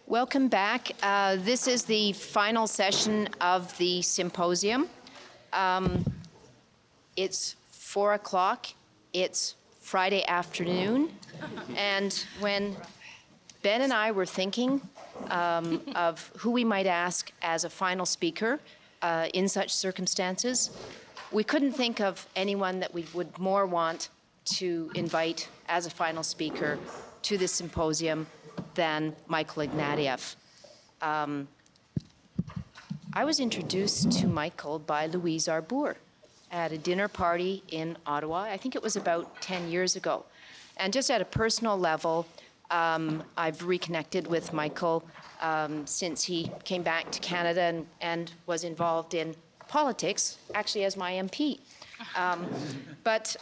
Welcome back. This is the final session of the symposium. It's 4 o'clock. It's Friday afternoon. And when Ben and I were thinking of who we might ask as a final speaker in such circumstances, we couldn't think of anyone that we would more want to invite as a final speaker to this symposium than Michael Ignatieff. I was introduced to Michael by Louise Arbour at a dinner party in Ottawa. I think it was about 10 years ago. And just at a personal level, I've reconnected with Michael since he came back to Canada and was involved in politics, actually as my MP. But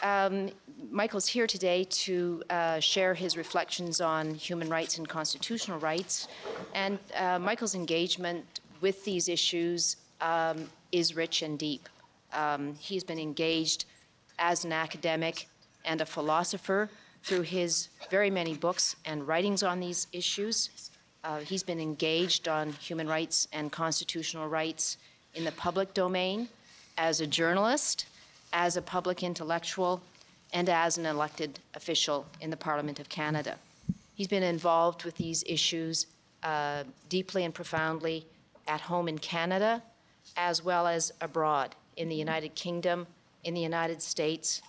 Michael's here today to share his reflections on human rights and constitutional rights. And Michael's engagement with these issues is rich and deep. He's been engaged as an academic and a philosopher through his very many books and writings on these issues. He's been engaged on human rights and constitutional rights in the public domain as a journalist, as a public intellectual, and as an elected official in the Parliament of Canada. He's been involved with these issues deeply and profoundly at home in Canada, as well as abroad in the United Kingdom, in the United States,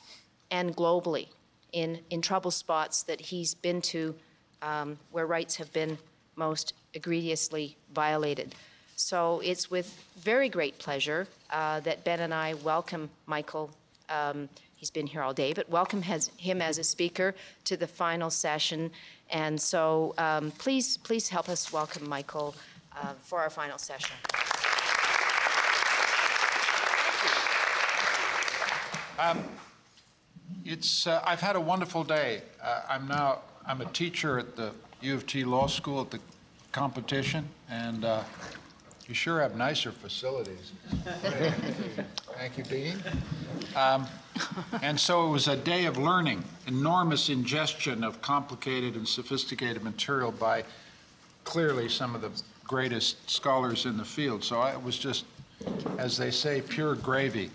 and globally in trouble spots that he's been to where rights have been most egregiously violated. So it's with very great pleasure that Ben and I welcome Michael. He's been here all day, but welcome him as a speaker to the final session. And so please help us welcome Michael for our final session. I've had a wonderful day. I'm a teacher at the U of T Law School at the competition, and you sure have nicer facilities. Thank you, Dean. And so it was a day of learning, enormous ingestion of complicated and sophisticated material by clearly some of the greatest scholars in the field. So it was just, as they say, pure gravy.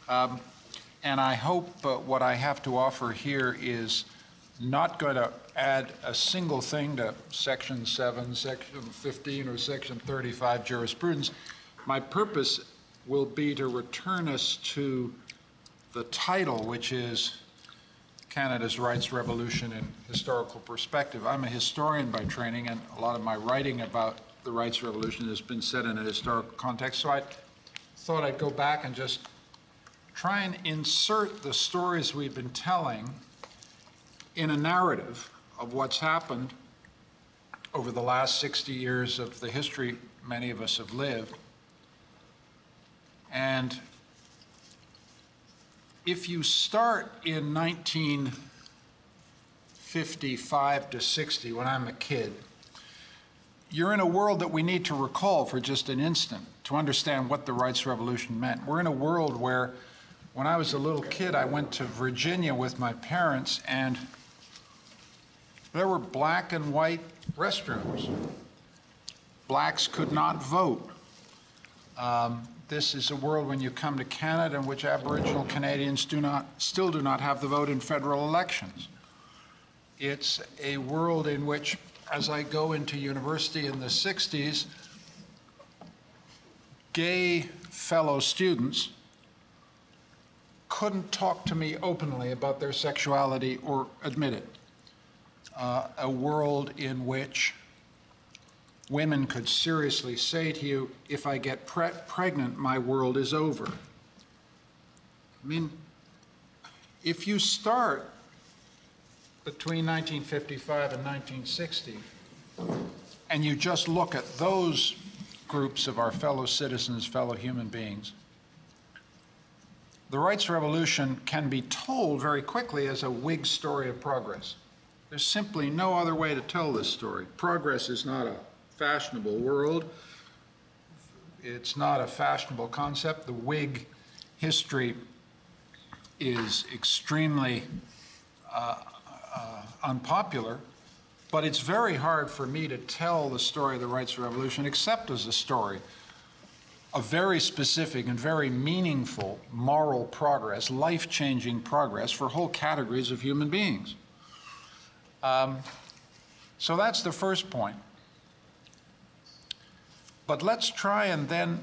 And I hope what I have to offer here is not going to add a single thing to Section 7, Section 15, or Section 35 jurisprudence. My purpose will be to return us to the title, which is Canada's Rights Revolution in Historical Perspective. I'm a historian by training, and a lot of my writing about the rights revolution has been set in a historical context. So I thought I'd go back and just try and insert the stories we've been telling in a narrative of what's happened over the last 60 years of the history many of us have lived. And if you start in 1955 to 60, when I'm a kid, you're in a world that we need to recall for just an instant to understand what the rights revolution meant. We're in a world where, when I was a little kid, I went to Virginia with my parents, and there were black and white restrooms. Blacks could not vote. This is a world, when you come to Canada, in which Aboriginal Canadians still do not have the vote in federal elections. It's a world in which, as I go into university in the 60s, gay fellow students couldn't talk to me openly about their sexuality or admit it. A world in which women could seriously say to you, if I get pregnant, my world is over. I mean, if you start between 1955 and 1960, and you just look at those groups of our fellow citizens, fellow human beings, the rights revolution can be told very quickly as a Whig story of progress. There's simply no other way to tell this story. Progress is not a fashionable world. It's not a fashionable concept. The Whig history is extremely unpopular. But it's very hard for me to tell the story of the rights revolution except as a story of very specific and very meaningful moral progress, life-changing progress for whole categories of human beings. So that's the first point. But let's try and then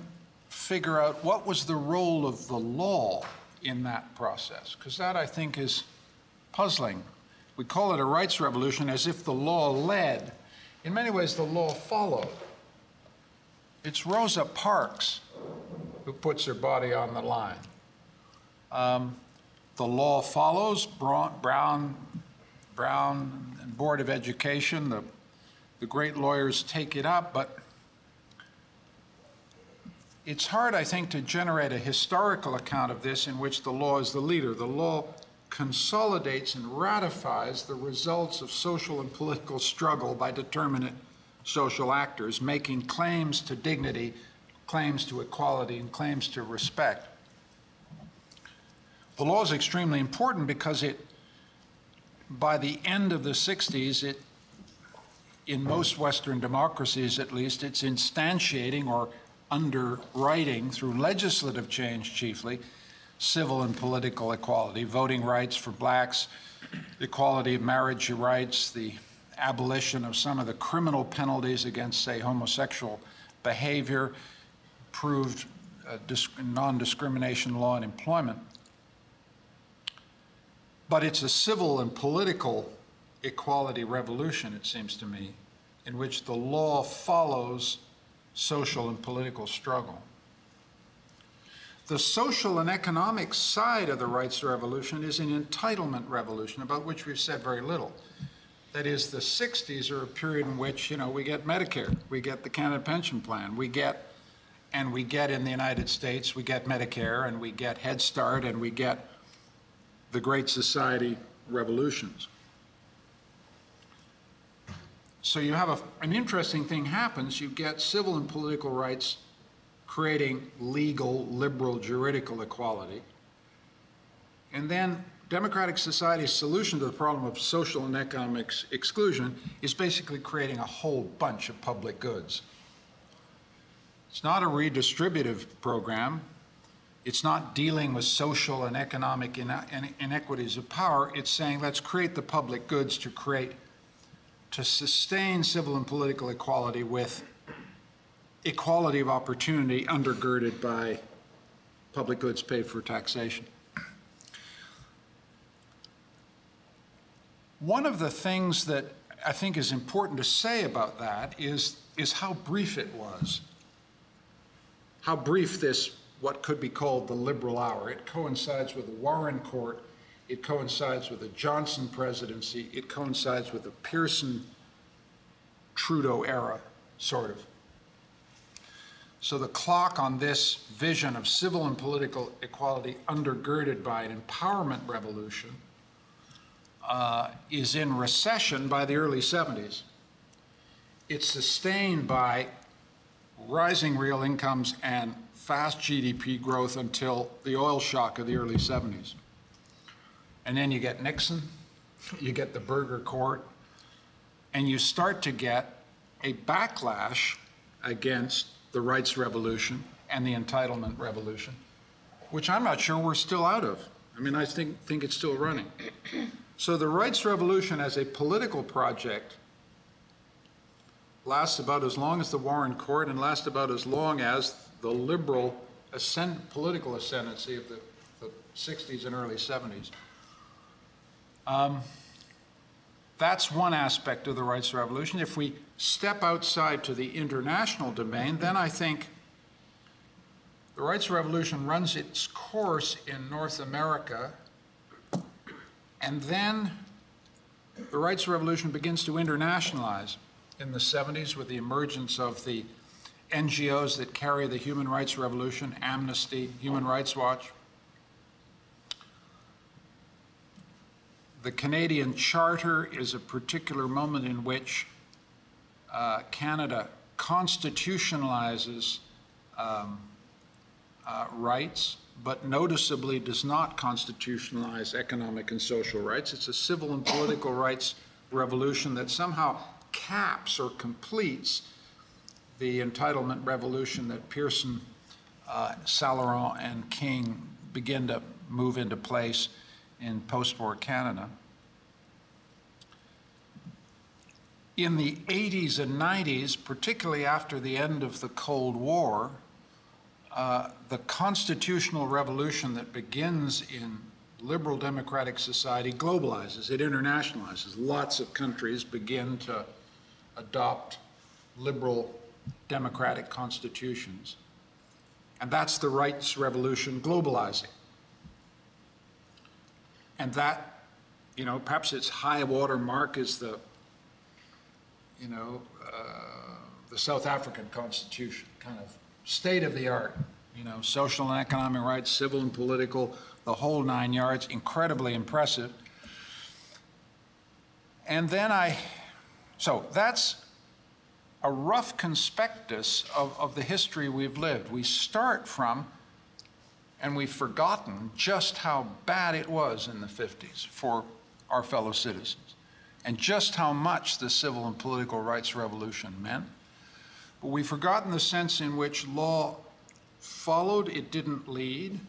figure out what was the role of the law in that process, because that, I think, is puzzling. We call it a rights revolution as if the law led. In many ways, the law followed. It's Rosa Parks who puts her body on the line. The law follows. Brown and Board of Education, the great lawyers take it up, but it's hard, I think, to generate a historical account of this in which the law is the leader. The law consolidates and ratifies the results of social and political struggle by determinate social actors, making claims to dignity, claims to equality, and claims to respect. The law is extremely important because by the end of the 60s, in most Western democracies at least, it's instantiating or underwriting through legislative change chiefly, civil and political equality, voting rights for blacks, equality of marriage rights, the abolition of some of the criminal penalties against, say, homosexual behavior, improved non-discrimination law in employment. But it's a civil and political equality revolution, it seems to me, in which the law follows social and political struggle. The social and economic side of the rights revolution is an entitlement revolution, about which we've said very little. That is, the 60s are a period in which, we get Medicare, we get the Canada Pension Plan, we get in the United States, we get Medicare, and we get Head Start, and we get the Great Society revolutions. So you have an interesting thing happens. You get civil and political rights creating legal, liberal, juridical equality. And then democratic society's solution to the problem of social and economic exclusion is basically creating a whole bunch of public goods. It's not a redistributive program. It's not dealing with social and economic inequities of power. It's saying, let's create the public goods to sustain civil and political equality with equality of opportunity undergirded by public goods paid for taxation. One of the things that I think is important to say about that is how brief it was. How brief this, what could be called the liberal hour. It coincides with the Warren Court. It coincides with the Johnson presidency. It coincides with the Pearson-Trudeau era, sort of. So the clock on this vision of civil and political equality undergirded by an empowerment revolution is in recession by the early 70s. It's sustained by rising real incomes and fast GDP growth until the oil shock of the early 70s. And then you get Nixon, you get the Berger court, and you start to get a backlash against the rights revolution and the entitlement revolution, which I'm not sure we're still out of. I mean, I think it's still running. So the rights revolution as a political project lasts about as long as the Warren Court and lasts about as long as the liberal political ascendancy of the 60s and early 70s. That's one aspect of the rights revolution. If we step outside to the international domain, then I think the rights revolution runs its course in North America, and then the rights revolution begins to internationalize in the 70s with the emergence of the NGOs that carry the human rights revolution, Amnesty, Human Rights Watch. The Canadian Charter is a particular moment in which Canada constitutionalizes rights, but noticeably does not constitutionalize economic and social rights. It's a civil and political rights revolution that somehow caps or completes the entitlement revolution that Pearson, Saint-Laurent, and King begin to move into place in post-war Canada. In the 80s and 90s, particularly after the end of the Cold War, the constitutional revolution that begins in liberal democratic society globalizes, it internationalizes. Lots of countries begin to adopt liberal democratic constitutions. And that's the rights revolution globalizing. And that, you know, perhaps its high water mark is the South African Constitution, kind of state of the art, you know, social and economic rights, civil and political, the whole 9 yards, incredibly impressive. And then so that's a rough conspectus of the history we've lived. We start from, and we've forgotten just how bad it was in the 50s for our fellow citizens, and just how much the civil and political rights revolution meant. But we've forgotten the sense in which law followed, it didn't lead,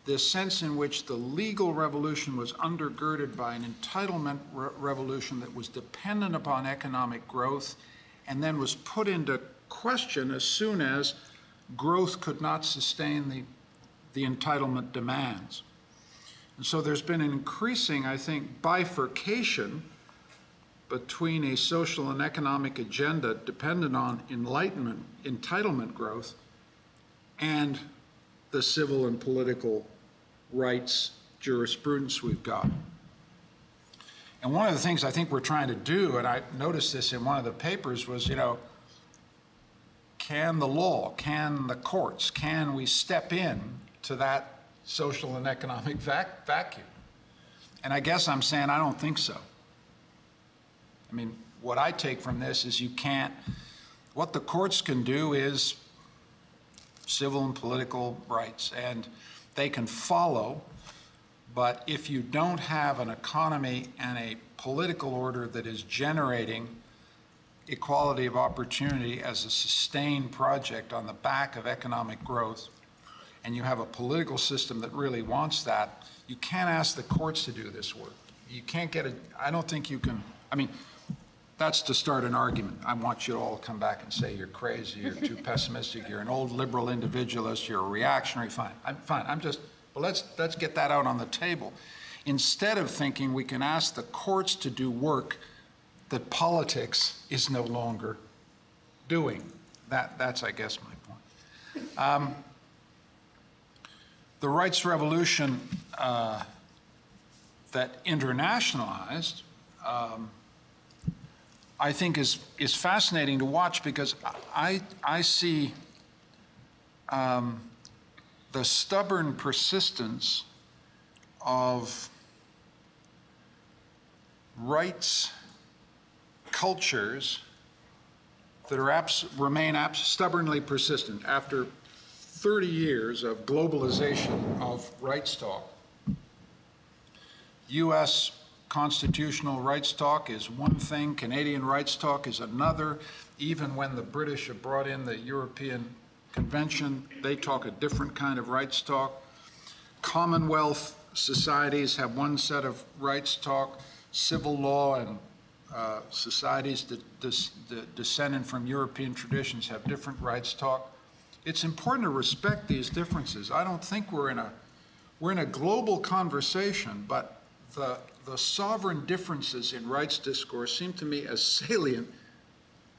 the sense in which the legal revolution was undergirded by an entitlement revolution that was dependent upon economic growth and then was put into question as soon as growth could not sustain the entitlement demands. And so there's been an increasing, I think, bifurcation between a social and economic agenda dependent on entitlement growth and the civil and political rights jurisprudence we've got. And one of the things I think we're trying to do, and I noticed this in one of the papers, was, you know, can the law, can the courts, can we step in to that social and economic vacuum? And I guess I'm saying I don't think so. I mean, what I take from this is you can't, what the courts can do is civil and political rights, and they can follow, but if you don't have an economy and a political order that is generating equality of opportunity as a sustained project on the back of economic growth, and you have a political system that really wants that, you can't ask the courts to do this work. You can't get it, I don't think you can, I mean, that's to start an argument. I want you all to come back and say you're crazy, you're too pessimistic, you're an old liberal individualist, you're a reactionary. Fine, I'm just, but let's get that out on the table. Instead of thinking we can ask the courts to do work that politics is no longer doing. That's, I guess, my point. The rights revolution that internationalized, I think is fascinating to watch, because I see the stubborn persistence of rights cultures that are remain stubbornly persistent after 30 years of globalization of rights talk. U.S. constitutional rights talk is one thing, Canadian rights talk is another. Even when the British have brought in the European Convention, they talk a different kind of rights talk. Commonwealth societies have one set of rights talk. Civil law and societies that descended from European traditions have different rights talk. It's important to respect these differences. I don't think we're in a global conversation, but the sovereign differences in rights discourse seem to me as salient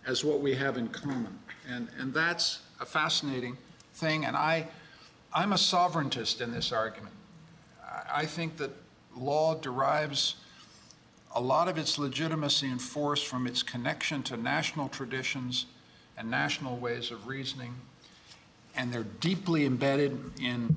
as what we have in common. And that's a fascinating thing. And I'm a sovereigntist in this argument. I think that law derives a lot of its legitimacy and force from its connection to national traditions and national ways of reasoning. And they're deeply embedded in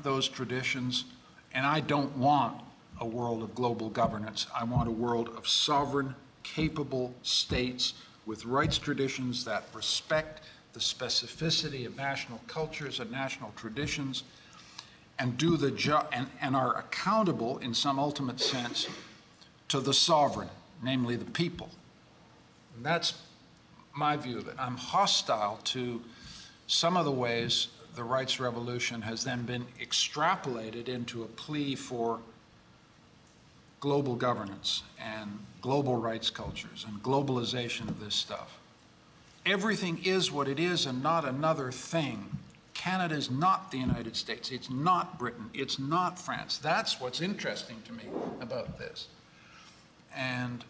those traditions. And I don't want a world of global governance. I want a world of sovereign, capable states with rights traditions that respect the specificity of national cultures and national traditions, and do the job and are accountable in some ultimate sense to the sovereign, namely the people. And that's my view of it. I'm hostile to some of the ways the rights revolution has then been extrapolated into a plea for global governance and global rights cultures and globalization of this stuff. Everything is what it is and not another thing. Canada is not the United States. It's not Britain. It's not France. That's what's interesting to me about this. And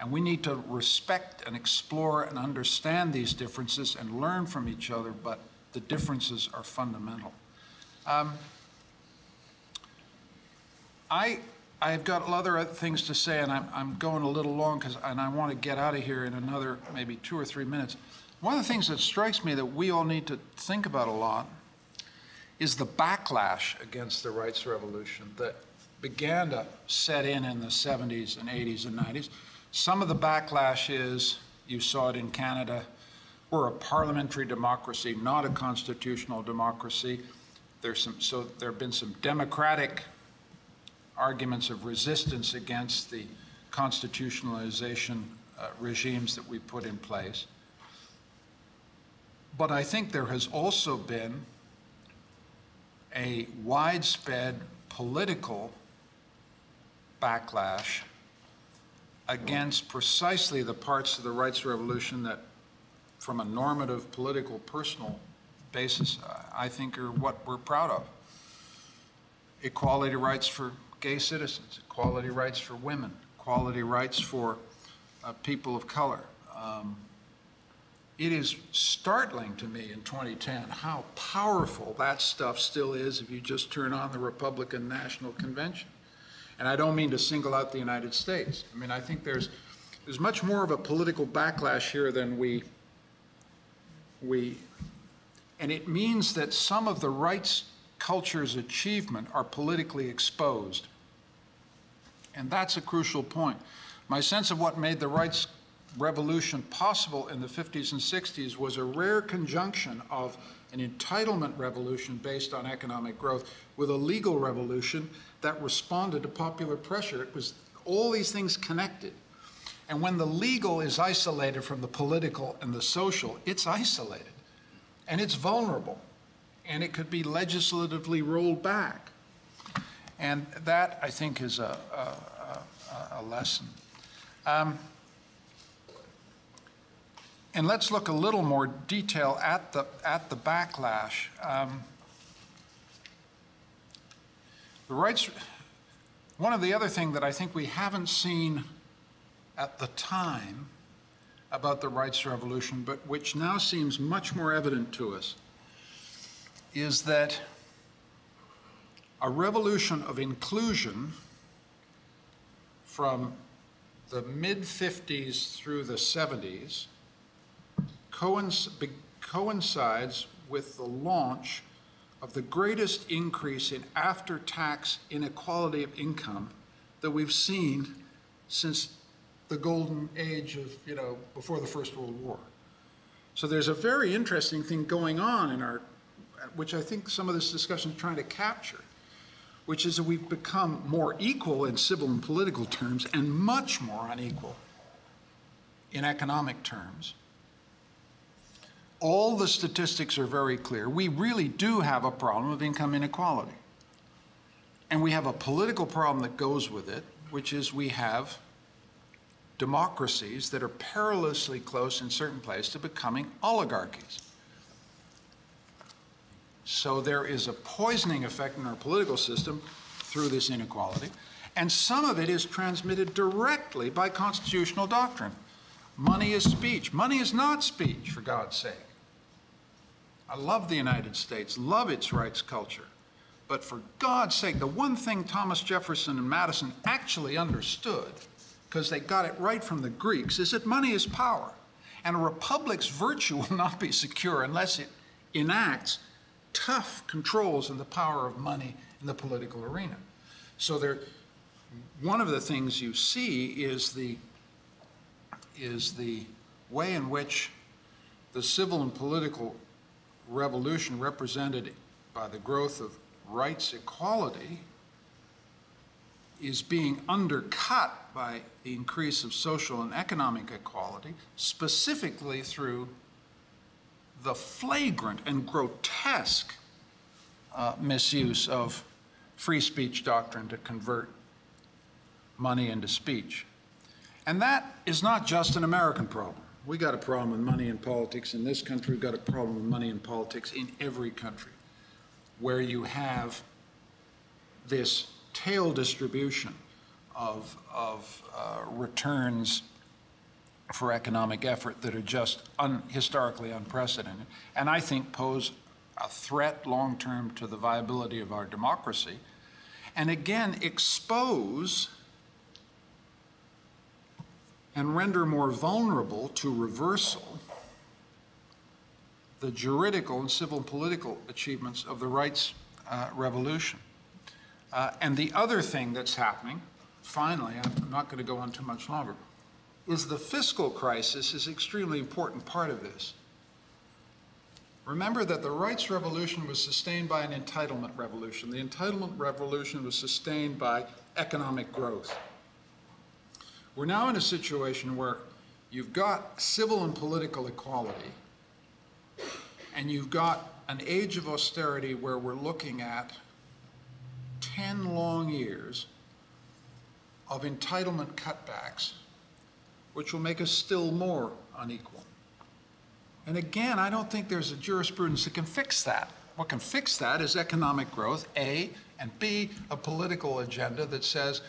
we need to respect and explore and understand these differences and learn from each other, but the differences are fundamental. I've got other things to say, and I'm going a little long and I want to get out of here in another maybe 2 or 3 minutes. One of the things that strikes me that we all need to think about a lot is the backlash against the rights revolution that began to set in the 70s and 80s and 90s. Some of the backlash is, you saw it in Canada, we're a parliamentary democracy, not a constitutional democracy. So there have been some democratic arguments of resistance against the constitutionalization regimes that we put in place. But I think there has also been a widespread political backlash against precisely the parts of the rights revolution that, from a normative, political, personal basis, I think are what we're proud of. Equality rights for gay citizens, equality rights for women, equality rights for people of color. It is startling to me in 2010 how powerful that stuff still is if you just turn on the Republican National Convention. And I don't mean to single out the United States. I mean, I think there's much more of a political backlash here than and it means that some of the rights culture's achievement are politically exposed. And that's a crucial point. My sense of what made the rights revolution possible in the 50s and 60s was a rare conjunction of an entitlement revolution based on economic growth with a legal revolution that responded to popular pressure. It was all these things connected. And when the legal is isolated from the political and the social, it's isolated. And it's vulnerable. And it could be legislatively rolled back. And that, I think, is a lesson. And let's look a little more detail at the backlash. The rights. One of the other things that I think we haven't seen at the time about the rights revolution, but which now seems much more evident to us, is that a revolution of inclusion from the mid-50s through the 70s coincides with the launch of the greatest increase in after-tax inequality of income that we've seen since the golden age of, before the First World War. So there's a very interesting thing going on in our, which I think some of this discussion is trying to capture, which is that we've become more equal in civil and political terms and much more unequal in economic terms. All the statistics are very clear. We really do have a problem of income inequality. And we have a political problem that goes with it, which is we have democracies that are perilously close in certain places to becoming oligarchies. So there is a poisoning effect in our political system through this inequality, and some of it is transmitted directly by constitutional doctrine. Money is speech. Money is not speech, for God's sake. I love the United States, love its rights culture, but for God's sake, the one thing Thomas Jefferson and Madison actually understood, because they got it right from the Greeks, is that money is power, and a republic's virtue will not be secure unless it enacts tough controls on the power of money in the political arena. So one of the things you see is the way in which the civil and political revolution, represented by the growth of rights equality, is being undercut by the increase of social and economic equality, specifically through the flagrant and grotesque misuse of free speech doctrine to convert money into speech. And that is not just an American problem. We got a problem with money in politics in this country. We've got a problem with money in politics in every country where you have this tail distribution of returns for economic effort that are just historically unprecedented, and I think pose a threat long-term to the viability of our democracy, and again expose and render more vulnerable to reversal the juridical and civil and political achievements of the rights revolution. And the other thing that's happening, finally, I'm not going to go on too much longer, is the fiscal crisis is an extremely important part of this. Remember that the rights revolution was sustained by an entitlement revolution. The entitlement revolution was sustained by economic growth. We're now in a situation where you've got civil and political equality, and you've got an age of austerity where we're looking at 10 long years of entitlement cutbacks, which will make us still more unequal. And again, I don't think there's a jurisprudence that can fix that. What can fix that is economic growth, A, and B, a political agenda that says,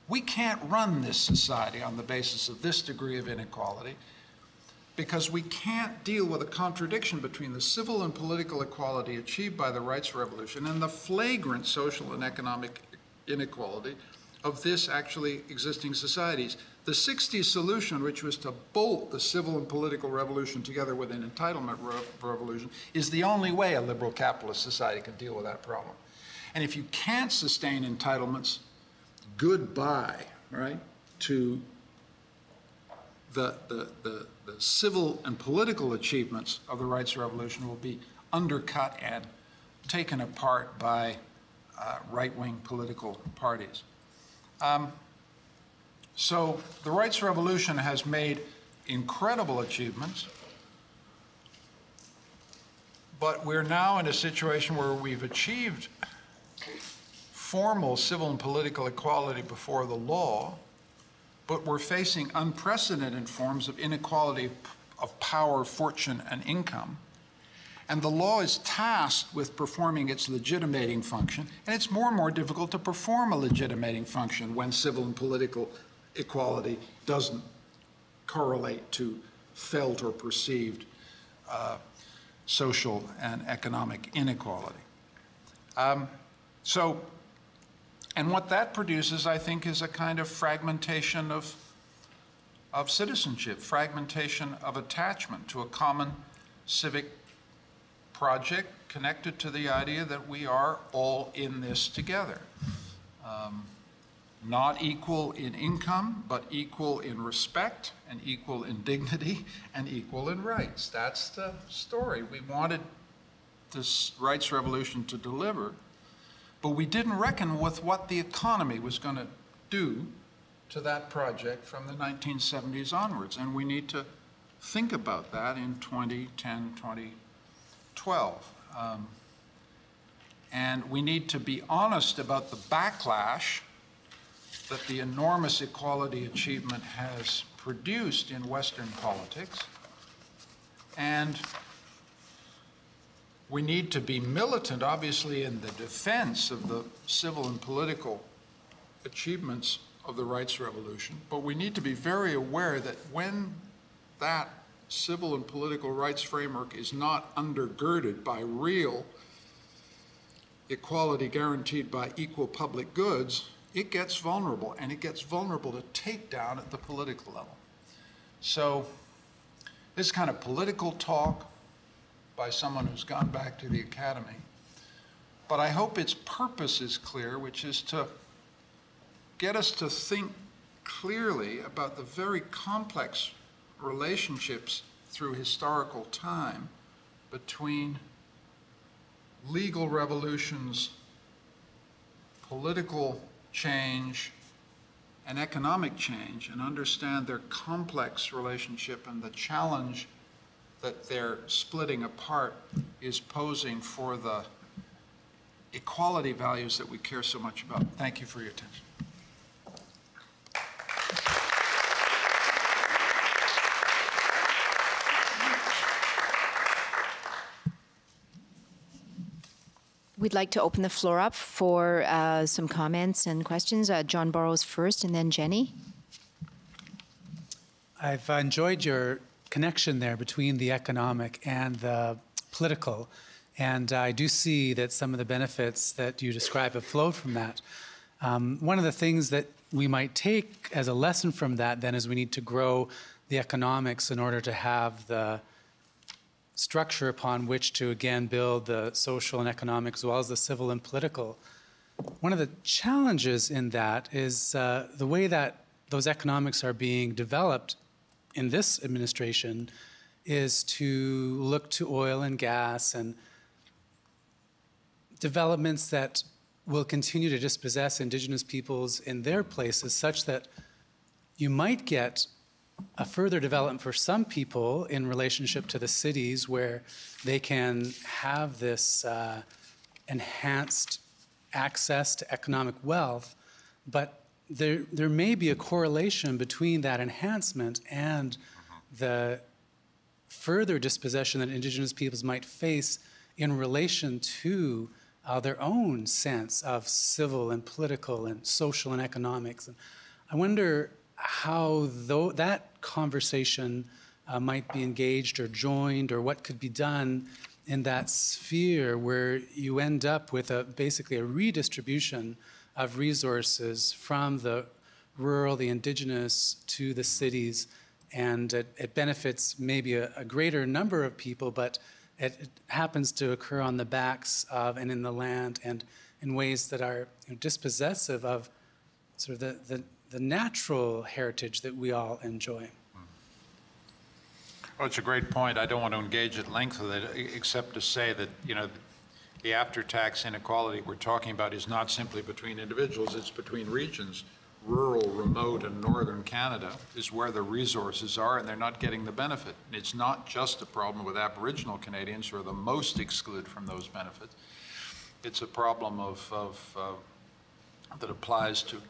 we can't run this society on the basis of this degree of inequality because we can't deal with a contradiction between the civil and political equality achieved by the rights revolution and the flagrant social and economic inequality of this actually existing societies. The 60s solution, which was to bolt the civil and political revolution together with an entitlement revolution, is the only way a liberal capitalist society can deal with that problem. And if you can't sustain entitlements, goodbye, right, to the civil and political achievements of the rights revolution will be undercut and taken apart by right-wing political parties. So the rights revolution has made incredible achievements, but we're now in a situation where we've achieved formal civil and political equality before the law, but we're facing unprecedented forms of inequality of power, fortune, and income. And the law is tasked with performing its legitimating function, and it's more and more difficult to perform a legitimating function when civil and political equality doesn't correlate to felt or perceived social and economic inequality. And what that produces, I think, is a kind of fragmentation of citizenship, fragmentation of attachment to a common civic project connected to the idea that we are all in this together. Not equal in income, but equal in respect, and equal in dignity, and equal in rights. That's the story we wanted this rights revolution to deliver. But we didn't reckon with what the economy was going to do to that project from the 1970s onwards. And we need to think about that in 2010, 2012. And we need to be honest about the backlash that the enormous equality achievement has produced in Western politics. And we need to be militant, obviously, in the defense of the civil and political achievements of the rights revolution, but we need to be very aware that when that civil and political rights framework is not undergirded by real equality guaranteed by equal public goods, it gets vulnerable, and it gets vulnerable to takedown at the political level. So this kind of political talk by someone who's gone back to the academy, but I hope its purpose is clear, which is to get us to think clearly about the very complex relationships through historical time between legal revolutions, political change, and economic change and understand their complex relationship and the challenge that their splitting apart is posing for the equality values that we care so much about. Thank you for your attention. We'd like to open the floor up for some comments and questions. John Burrows first, and then Jenny. I've enjoyed your connection there between the economic and the political, and I do see that some of the benefits that you describe have flowed from that. One of the things that we might take as a lesson from that then is we need to grow the economics in order to have the structure upon which to again build the social and economic as well as the civil and political. One of the challenges in that is the way that those economics are being developed in this administration is to look to oil and gas and developments that will continue to dispossess Indigenous peoples in their places such that you might get a further development for some people in relationship to the cities where they can have this enhanced access to economic wealth, but there may be a correlation between that enhancement and the further dispossession that Indigenous peoples might face in relation to their own sense of civil and political and social and economics. And I wonder how that conversation might be engaged or joined, or what could be done in that sphere where you end up with basically a redistribution of resources from the rural, the Indigenous, to the cities, and it benefits maybe a greater number of people, but it happens to occur on the backs of and in the land and in ways that are dispossessive of sort of the natural heritage that we all enjoy. Well, it's a great point. I don't want to engage at length with it, except to say that, the after-tax inequality we're talking about is not simply between individuals, it's between regions. Rural, remote, and northern Canada is where the resources are, and they're not getting the benefit. And it's not just a problem with Aboriginal Canadians, who are the most excluded from those benefits. It's a problem that applies to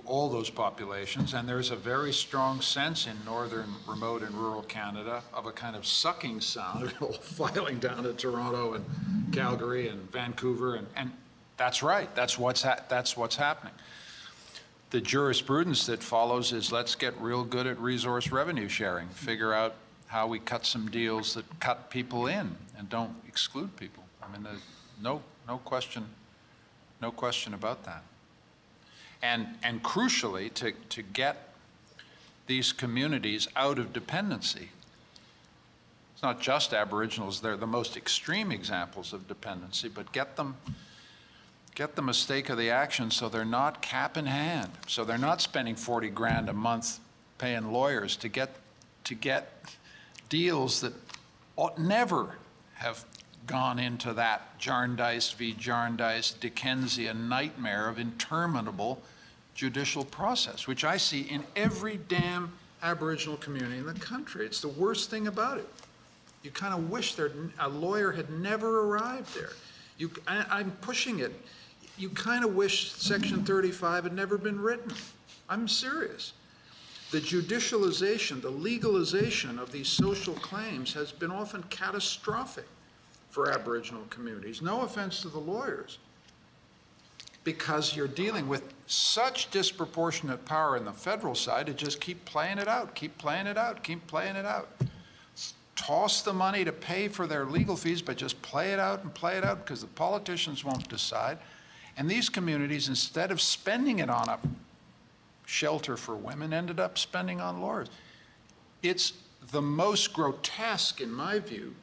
all those populations, and there's a very strong sense in northern, remote, and rural Canada of a kind of sucking sound filing down to Toronto and Calgary and Vancouver, and that's right. That's what's happening. The jurisprudence that follows is let's get real good at resource revenue sharing, figure out how we cut some deals that cut people in and don't exclude people. I mean, there's no question about that. And crucially, to get these communities out of dependency. It's not just Aboriginals, they're the most extreme examples of dependency, but get them a stake of the action so they're not cap in hand, so they're not spending 40 grand a month paying lawyers to get deals that ought never have gone into that Jarndyce v. Jarndyce Dickensian nightmare of interminable judicial process, which I see in every damn Aboriginal community in the country. It's the worst thing about it. You kind of wish a lawyer had never arrived there. I'm pushing it. You kind of wish Section 35 had never been written. I'm serious. The judicialization, the legalization of these social claims has been often catastrophic for Aboriginal communities. No offense to the lawyers, because you're dealing with such disproportionate power in the federal side to just keep playing it out, keep playing it out, keep playing it out. Toss the money to pay for their legal fees, but just play it out and play it out because the politicians won't decide. And these communities, instead of spending it on a shelter for women, ended up spending on lawyers. It's the most grotesque, in my view,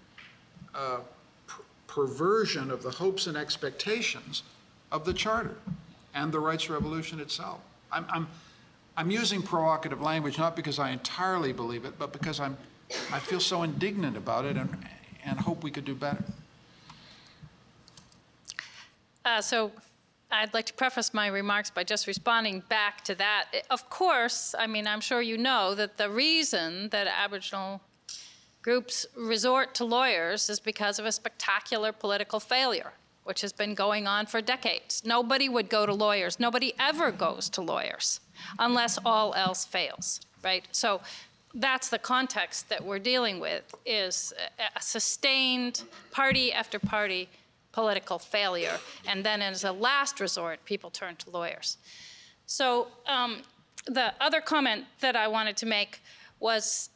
perversion of the hopes and expectations of the Charter and the rights revolution itself. I'm using provocative language not because I entirely believe it, but because I feel so indignant about it and hope we could do better. So I'd like to preface my remarks by just responding back to that. Of course, I mean, I'm sure you know that the reason that Aboriginal groups resort to lawyers is because of a spectacular political failure, which has been going on for decades. Nobody would go to lawyers. Nobody ever goes to lawyers unless all else fails, right? So that's the context that we're dealing with, is a sustained party after party political failure. And then as a last resort, people turn to lawyers. So the other comment that I wanted to make was,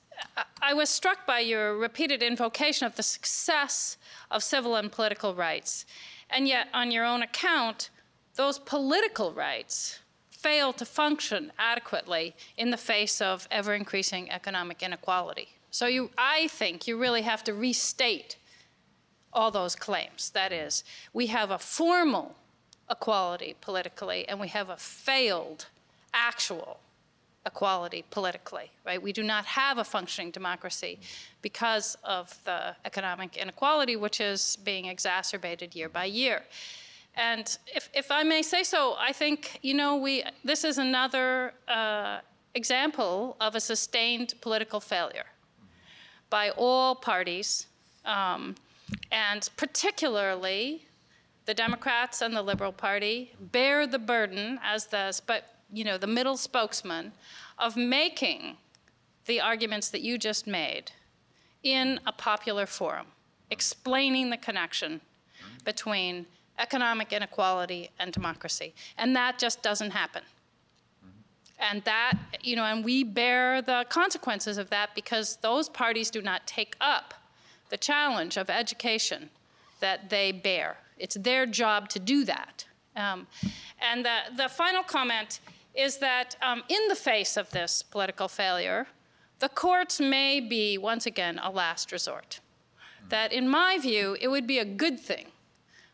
I was struck by your repeated invocation of the success of civil and political rights. And yet, on your own account, those political rights fail to function adequately in the face of ever-increasing economic inequality. So I think you really have to restate all those claims. That is, we have a formal equality politically, and we have a failed actual equality politically, right? We do not have a functioning democracy because of the economic inequality, which is being exacerbated year by year. And if I may say so, I think, you know, this is another example of a sustained political failure by all parties, and particularly the Democrats and the Liberal Party bear the burden as the middle spokesman of making the arguments that you just made in a popular forum, explaining the connection between economic inequality and democracy. And that just doesn't happen. And that, you know, and we bear the consequences of that because those parties do not take up the challenge of education that they bear. It's their job to do that. And the final comment is that in the face of this political failure, the courts may be, once again, a last resort. That, in my view, it would be a good thing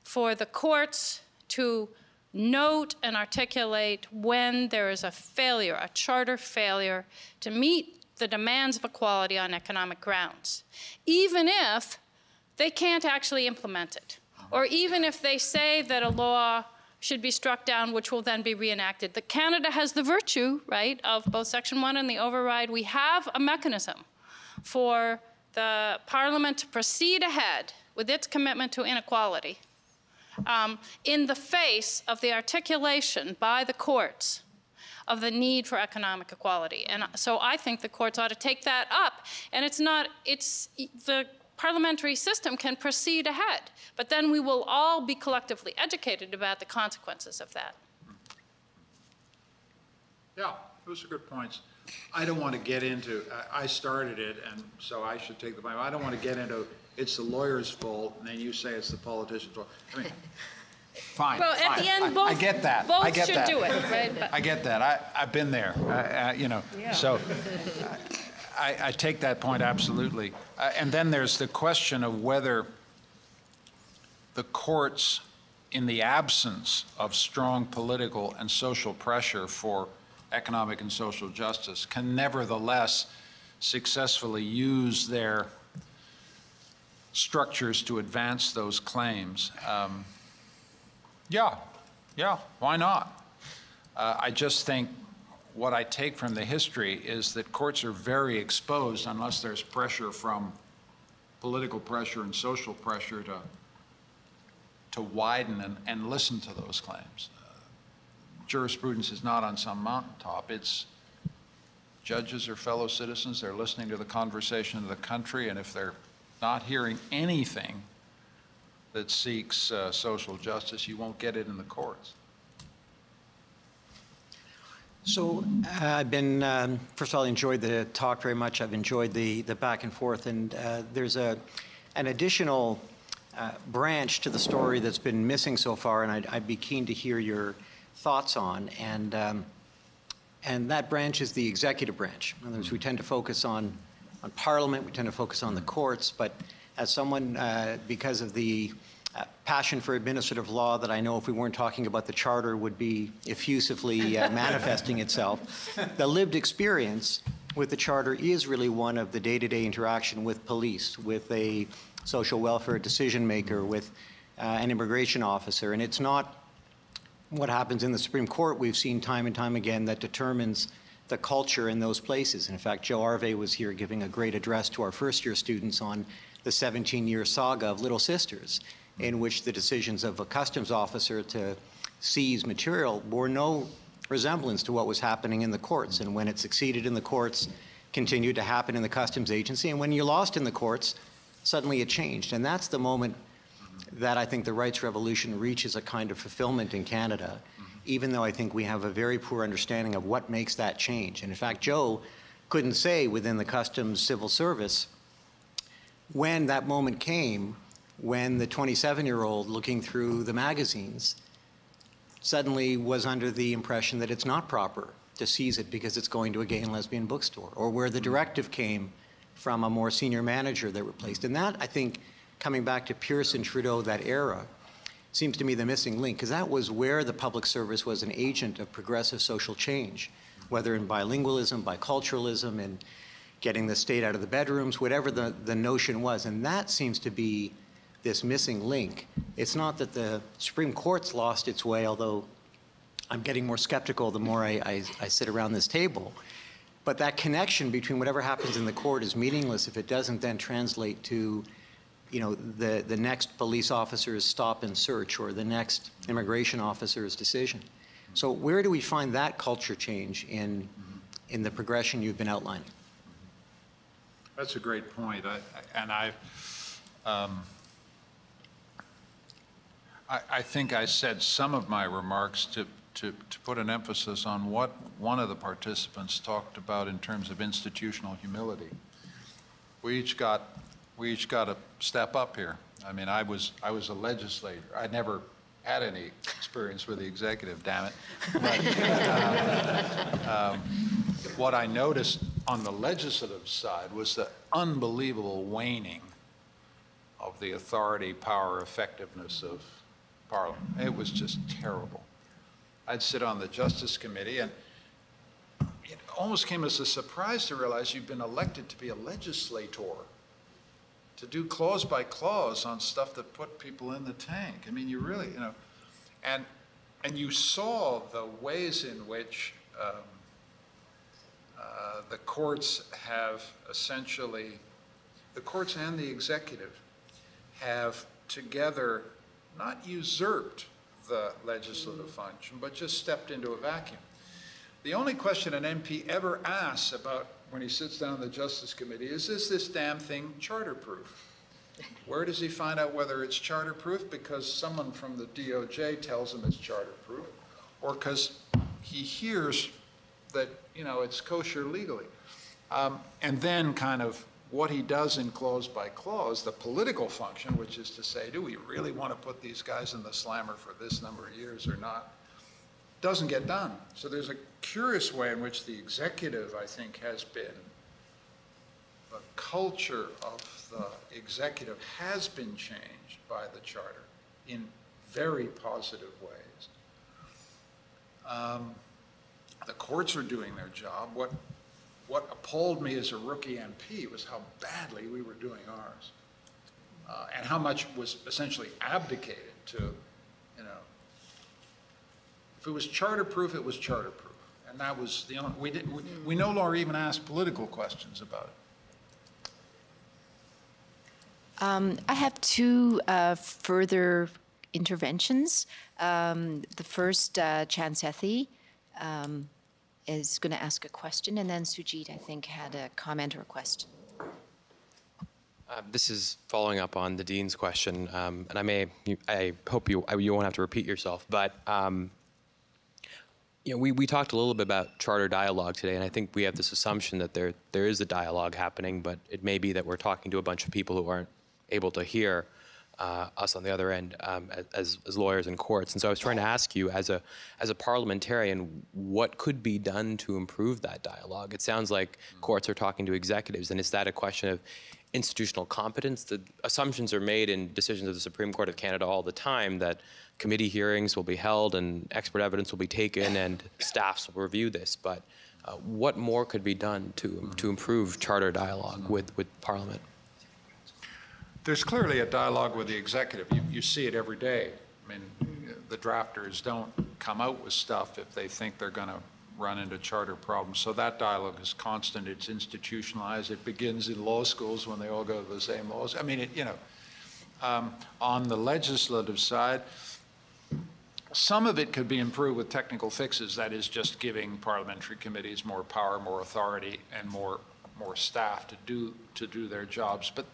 for the courts to note and articulate when there is a failure, a charter failure, to meet the demands of equality on economic grounds, even if they can't actually implement it, or even if they say that a law should be struck down, which will then be reenacted. That Canada has the virtue, right, of both Section 1 and the override. We have a mechanism for the Parliament to proceed ahead with its commitment to inequality in the face of the articulation by the courts of the need for economic equality. And so I think the courts ought to take that up. And the parliamentary system can proceed ahead, but then we will all be collectively educated about the consequences of that. Yeah, those are good points. I don't want to get into, I started it, and so I should take the blame. I don't want to get into, it's the lawyer's fault, and then you say it's the politician's fault. I mean, fine. Well, at fine. the end, both, I get that. both I get should that. do it, right? But I get that. I've been there, you know. Yeah. So I take that point absolutely. And then there's the question of whether the courts, in the absence of strong political and social pressure for economic and social justice, can nevertheless successfully use their structures to advance those claims. Yeah, why not? I just think what I take from the history is that courts are very exposed unless there's pressure from political pressure and social pressure to widen and listen to those claims. Jurisprudence is not on some mountaintop. It's judges are fellow citizens. They're listening to the conversation of the country, and if they're not hearing anything that seeks social justice, you won't get it in the courts. So I've been, first of all, I enjoyed the talk very much. I've enjoyed the back and forth, and there's an additional branch to the story that's been missing so far, and I'd be keen to hear your thoughts on, and that branch is the executive branch. In other words, we tend to focus on Parliament, we tend to focus on the courts, but as someone, because of the passion for administrative law that I know if we weren't talking about the Charter would be effusively manifesting itself, the lived experience with the Charter is really one of the day-to-day interaction with police, with a social welfare decision maker, with an immigration officer, and it's not what happens in the Supreme Court, we've seen time and time again, that determines the culture in those places. And in fact, Joe Arve was here giving a great address to our first-year students on the 17-year saga of Little Sisters, in which the decisions of a customs officer to seize material bore no resemblance to what was happening in the courts. And when it succeeded in the courts, continued to happen in the customs agency. And when you lost in the courts, suddenly it changed. And that's the moment that I think the rights revolution reaches a kind of fulfillment in Canada, even though I think we have a very poor understanding of what makes that change. And in fact, Joe couldn't say within the customs civil service when that moment came, when the 27-year-old looking through the magazines suddenly was under the impression that it's not proper to seize it because it's going to a gay and lesbian bookstore, or where the directive came from a more senior manager that replaced. And that, I think, coming back to Pearson, Trudeau, that era, seems to me the missing link, because that was where the public service was an agent of progressive social change, whether in bilingualism, biculturalism, and getting the state out of the bedrooms, whatever the notion was. And that seems to be this missing link. It's not that the Supreme Court's lost its way, although I'm getting more skeptical the more I sit around this table. But that connection between whatever happens in the court is meaningless if it doesn't then translate to, you know, the next police officer's stop and search or the next immigration officer's decision. So where do we find that culture change in the progression you've been outlining? That's a great point. I think I said some of my remarks to put an emphasis on what one of the participants talked about in terms of institutional humility. We each got to step up here. I mean, I was a legislator. I never had any experience with the executive, damn it. But what I noticed on the legislative side was the unbelievable waning of the authority, power, effectiveness of Parliament. It was just terrible. I'd sit on the Justice Committee, and it almost came as a surprise to realize you've been elected to be a legislator, to do clause by clause on stuff that put people in the tank. I mean, you really, you know, and you saw the ways in which the courts have essentially, the courts and the executive have together not usurped the legislative function, but just stepped into a vacuum. The only question an MP ever asks about when he sits down in the Justice Committee is this damn thing charter-proof? Where does he find out whether it's charter-proof? Because someone from the DOJ tells him it's charter-proof, or because he hears that, you know, it's kosher legally. And then kind of what he does in clause by clause, the political function, which is to say, do we really want to put these guys in the slammer for this number of years or not, doesn't get done. So there's a curious way in which the executive, I think, has been, the culture of the executive has been changed by the charter in very positive ways. The courts are doing their job. What appalled me as a rookie MP was how badly we were doing ours, and how much was essentially abdicated to, you know, if it was charter-proof, it was charter-proof, and that was the only, we no longer even ask political questions about it. I have two further interventions. The first, Chansethi, is going to ask a question, and then Sujit, I think, had a comment or a question. This is following up on the Dean's question, and I hope you won't have to repeat yourself, but you know, we talked a little bit about charter dialogue today, and I think we have this assumption that there is a dialogue happening, but it may be that we're talking to a bunch of people who aren't able to hear us on the other end as lawyers in courts. And so I was trying to ask you, as a parliamentarian, what could be done to improve that dialogue? It sounds like courts are talking to executives, and is that a question of institutional competence? The assumptions are made in decisions of the Supreme Court of Canada all the time that committee hearings will be held and expert evidence will be taken and staffs will review this. But what more could be done to improve charter dialogue with Parliament? There's clearly a dialogue with the executive. You see it every day. I mean, the drafters don't come out with stuff if they think they're going to run into charter problems. So that dialogue is constant. It's institutionalized. It begins in law schools when they all go to the same laws. I mean, on the legislative side, some of it could be improved with technical fixes. That is just giving parliamentary committees more power, more authority, and more staff to do their jobs. But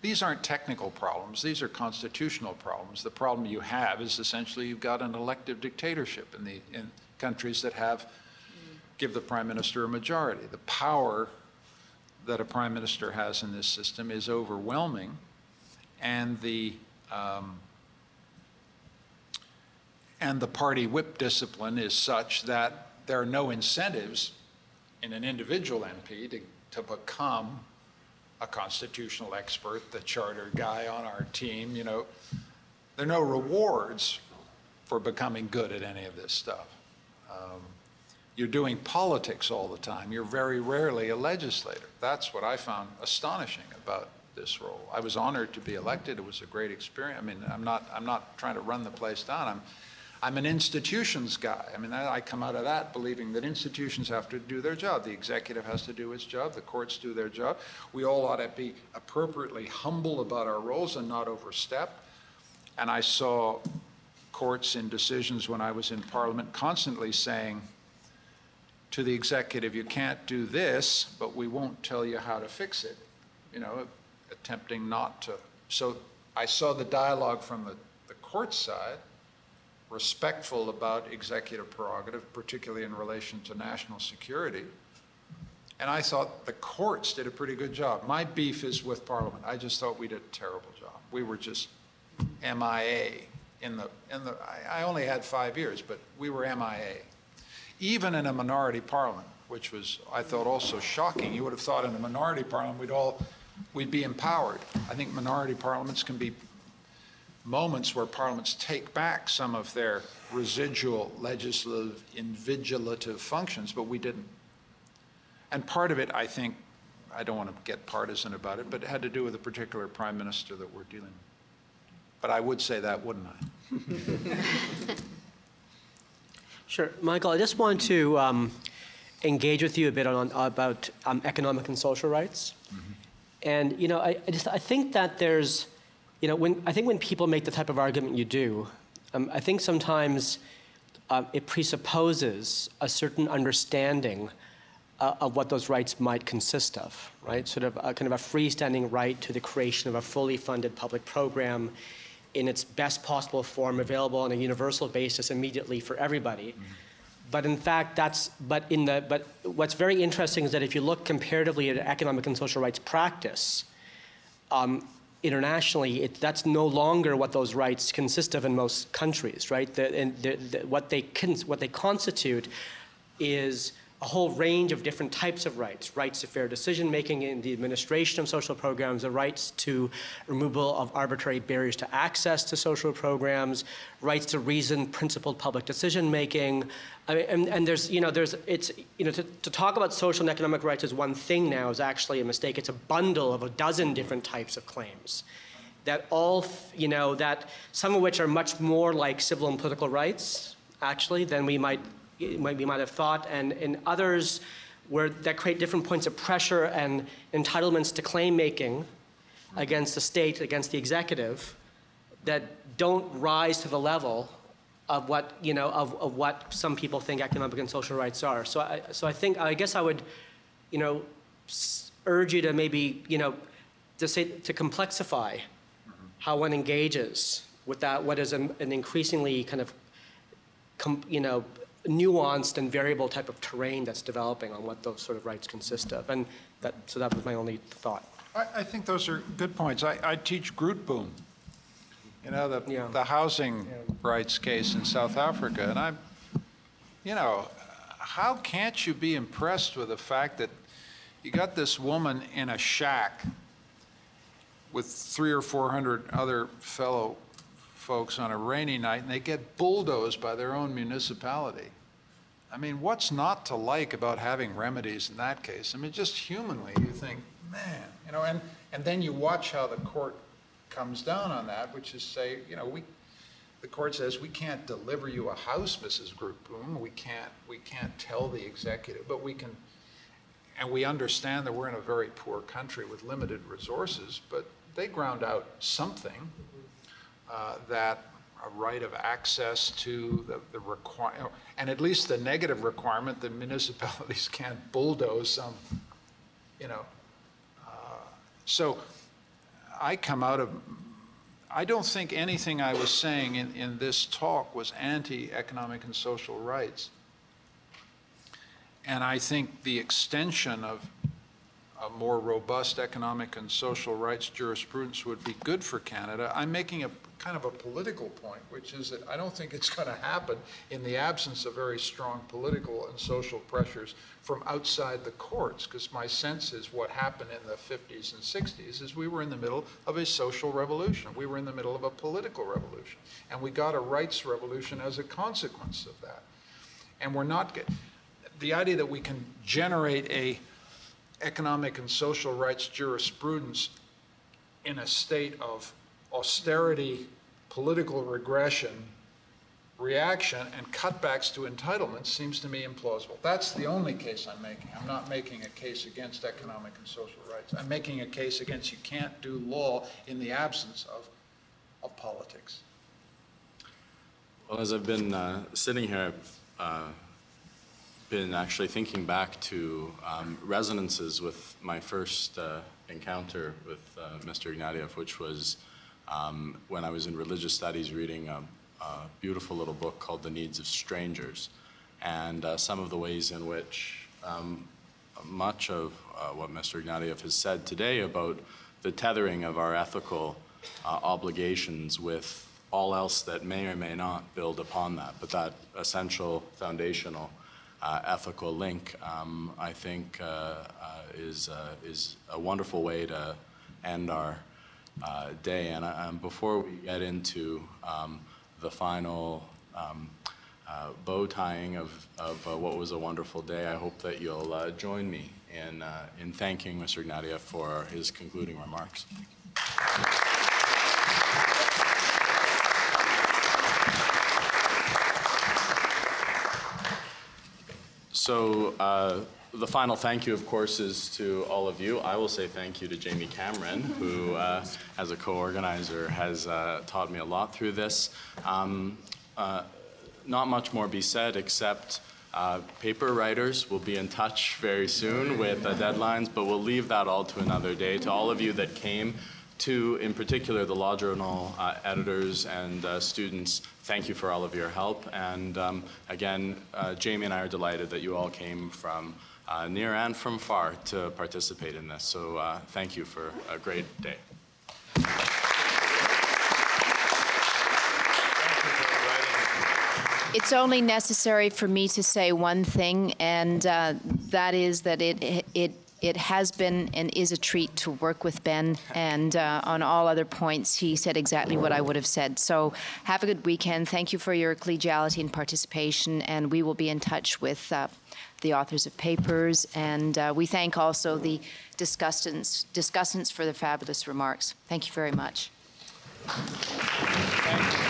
these aren't technical problems. These are constitutional problems. The problem you have is essentially you've got an elective dictatorship in countries that give the prime minister a majority. The power that a prime minister has in this system is overwhelming, and the party whip discipline is such that there are no incentives in an individual MP to become a constitutional expert, the charter guy on our team. There are no rewards for becoming good at any of this stuff. You're doing politics all the time. You're very rarely a legislator. That's what I found astonishing about this role. I was honored to be elected. It was a great experience. I mean, I'm not trying to run the place down. I'm an institutions guy. I mean, I come out of that believing that institutions have to do their job. The executive has to do its job. The courts do their job. We all ought to be appropriately humble about our roles and not overstep. And I saw courts in decisions when I was in Parliament constantly saying to the executive, you can't do this, but we won't tell you how to fix it. Attempting not to. So I saw the dialogue from the court side, respectful about executive prerogative, particularly in relation to national security. And I thought the courts did a pretty good job. My beef is with Parliament. I just thought we did a terrible job. We were just MIA I only had 5 years, but we were MIA. Even in a minority parliament, which was, I thought, also shocking. You would have thought in a minority parliament we'd be empowered. I think minority parliaments can be moments where parliaments take back some of their residual legislative invigilative functions, but we didn't. And part of it, I think, I don't want to get partisan about it, but it had to do with the particular prime minister that we're dealing with. But I would say that, wouldn't I? Sure. Michael, I just want to engage with you a bit about economic and social rights. Mm-hmm. And, I think that there's, when people make the type of argument you do, I think sometimes it presupposes a certain understanding of what those rights might consist of, right? Sort of a kind of a freestanding right to the creation of a fully funded public program in its best possible form, available on a universal basis immediately for everybody. Mm-hmm. But in fact, but what's very interesting is that if you look comparatively at economic and social rights practice, internationally, that's no longer what those rights consist of in most countries, right? What they constitute is a whole range of different types of rights to fair decision-making in the administration of social programs, the rights to removal of arbitrary barriers to access to social programs, rights to reasoned, principled public decision-making. I mean, and to talk about social and economic rights as one thing now is actually a mistake. It's a bundle of a dozen different types of claims that all, that some of which are much more like civil and political rights, actually, than we might have thought, and in others that create different points of pressure and entitlements to claim making against the state, against the executive, that don't rise to the level of what of what some people think economic and social rights are. So I guess I would urge you to maybe to complexify how one engages with that, what is an increasingly kind of nuanced and variable type of terrain that's developing on what those sort of rights consist of. And so that was my only thought. I think those are good points. I teach Grootboom, the housing rights case in South Africa. And how can't you be impressed with the fact that you got this woman in a shack with 300 or 400 other fellow folks on a rainy night, and they get bulldozed by their own municipality. I mean, what's not to like about having remedies in that case? I mean, just humanly, you think, man, and then you watch how the court comes down on that, which is say, the court says, we can't deliver you a house, Mrs. Grootboom. We can't tell the executive, but we can, and we understand that we're in a very poor country with limited resources, but they ground out something that a right of access to the requirement, and at least the negative requirement that municipalities can't bulldoze some, so I come out of, I don't think anything I was saying in this talk was anti-economic and social rights. And I think the extension of a more robust economic and social rights jurisprudence would be good for Canada. I'm making a kind of a political point, which is that I don't think it's going to happen in the absence of very strong political and social pressures from outside the courts, because my sense is what happened in the 50s and 60s is we were in the middle of a social revolution. We were in the middle of a political revolution, and we got a rights revolution as a consequence of that. And we're not the idea that we can generate a economic and social rights jurisprudence in a state of austerity, political regression, reaction, and cutbacks to entitlements seems to me implausible. That's the only case I'm making. I'm not making a case against economic and social rights. I'm making a case against you can't do law in the absence of politics. Well, as I've been sitting here, I've been actually thinking back to resonances with my first encounter with Mr. Ignatieff, which was when I was in religious studies reading a beautiful little book called The Needs of Strangers, and some of the ways in which much of what Mr. Ignatieff has said today about the tethering of our ethical obligations with all else that may or may not build upon that, but that essential foundational ethical link, I think, is a wonderful way to end our day. And before we get into the final bow tying of what was a wonderful day, I hope that you'll join me in thanking Mr. Ignatieff for his concluding remarks. So the final thank you, of course, is to all of you. I will say thank you to Jamie Cameron, who, as a co-organizer, has taught me a lot through this. Not much more be said, except paper writers will be in touch very soon with deadlines, but we'll leave that all to another day. To all of you that came, to, in particular, the Law Journal editors and students, thank you for all of your help. And again, Jamie and I are delighted that you all came from near and from far to participate in this. So thank you for a great day. It's only necessary for me to say one thing, and that is that it has been and is a treat to work with Ben, and on all other points, he said exactly what I would have said. So have a good weekend. Thank you for your collegiality and participation, and we will be in touch with the authors of papers, and we thank also the discussants for the fabulous remarks. Thank you very much. Thank you.